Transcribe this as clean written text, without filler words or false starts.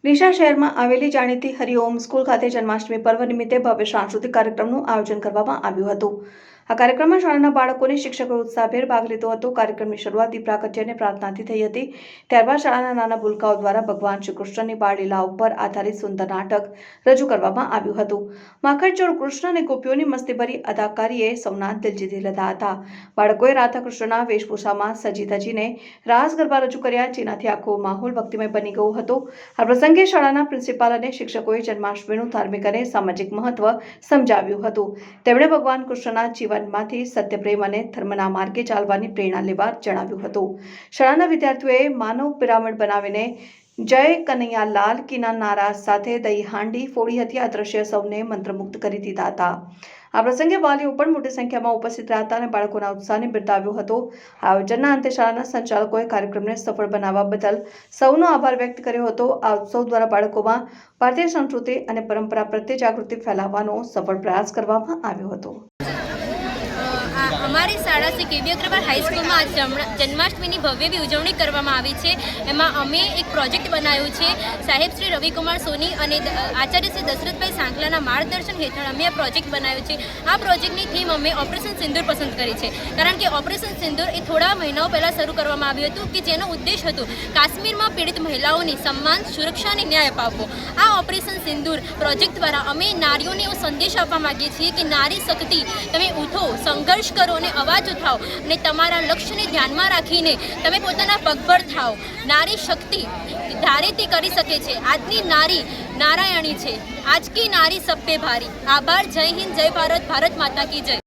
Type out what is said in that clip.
ડીસા શહેરમાં આવેલી જાણીતી હરિઓમ સ્કૂલ ખાતે જન્માષ્ટમી પર્વ નિમિત્તે ભવ્ય સાંસ્કૃતિક કાર્યક્રમનું આયોજન કરવામાં આવ્યું હતું। આ કાર્યક્રમમાં શાળાના બાળકોને શિક્ષકોએ ઉત્સાહભેર ભાગ લીધો હતો। કાર્યક્રમની શરૂઆત દીપ પ્રાગટ્ય અને પ્રાર્થનાથી થઈ હતી। ત્યારબાદ શાળાના નાના ભૂલકાઓ દ્વારા ભગવાન શ્રી કૃષ્ણની બાળલીલાઓ પર આધારિત સુંદર નાટક રજૂ કરવામાં આવ્યું હતું। માખણચોર કૃષ્ણ અને ગોપીઓની મસ્તીભરી અદાકારીએ સૌના દિલ જીતી લીધા હતા। બાળકોએ રાધા કૃષ્ણના વેશભૂષામાં સજી ધજીને રાસ ગરબા રજૂ કર્યા, જેનાથી આખો માહોલ ભક્તિમય બની ગયો હતો। આ પ્રસંગે શાળાના પ્રિન્સિપાલ અને શિક્ષકોએ જન્માષ્ટમીનું ધાર્મિક અને સામાજિક મહત્વ સમજાવ્યું હતું। તેમણે ભગવાન કૃષ્ણના જીવનમાંથી સત્ય, પ્રેમ અને ધર્મના માર્ગે ચાલવાની પ્રેરણા લેવા જણાવ્યું હતું। શાળાના વિદ્યાર્થીઓએ માનવ પિરામિડ બનાવીને જય કનૈયાલાલ કીના નારા સાથે દહીં હાંડી ફોડી હતી। આ દ્રશ્ય સૌને મંત્રમુગ્ધ કરી દીધા હતા। આ પ્રસંગે વાલીઓ પણ મોટી સંખ્યામાં ઉપસ્થિત રહ્યા હતા અને બાળકોના ઉત્સાહને બિરદાવ્યો હતો। આયોજનના અંતે શાળાના સંચાલકોએ કાર્યક્રમને સફળ બનાવવા બદલ સૌનો આભાર વ્યક્ત કર્યો હતો। આ ઉત્સવ દ્વારા બાળકોમાં ભારતીય સંસ્કૃતિ અને પરંપરા પ્રત્યે જાગૃતિ ફેલાવવાનો સફળ પ્રયાસ કરવામાં આવ્યો હતો। અમારી શાળા શ્રી કેબી અગ્રવાલ હાઈસ્કૂલમાં આજ જન્માષ્ટમીની ભવ્ય ઉજવણી કરવામાં આવી છે। એમાં અમે એક પ્રોજેક્ટ બનાવ્યું છે। સાહેબ શ્રી રવિકુમાર સોની અને આચાર્ય શ્રી દશરથભાઈ સાંકલાના માર્ગદર્શન હેઠળ અમે આ પ્રોજેક્ટ બનાવ્યો છે। આ પ્રોજેક્ટની થીમ અમે ઓપરેશન સિંદૂર પસંદ કરી છે, કારણ કે ઓપરેશન સિંદૂર એ થોડા મહિનાઓ પહેલાં શરૂ કરવામાં આવ્યું હતું, કે જેનો ઉદ્દેશ હતો કાશ્મીરમાં પીડિત મહિલાઓની સન્માન, સુરક્ષા અને ન્યાય અપાવવો। આ ઓપરેશન સિંદૂર પ્રોજેક્ટ દ્વારા અમે નારીઓને એવો સંદેશ આપવા માગીએ છીએ કે નારી શક્તિ, તમે ઉઠો, સંઘર્ષ કરો અને અવાજ ઉઠાવો અને તમારા લક્ષ્યને ધ્યાનમાં રાખીને તમે પોતાના પગભર થાઓ। નારી શક્તિ ધારે તે કરી શકે છે। આજની નારી નારાયણી છે। આજ કી નારી સબ પે ભારી। આભાર। જય હિન્દ, જય ભારત, ભારત માતા કી જય।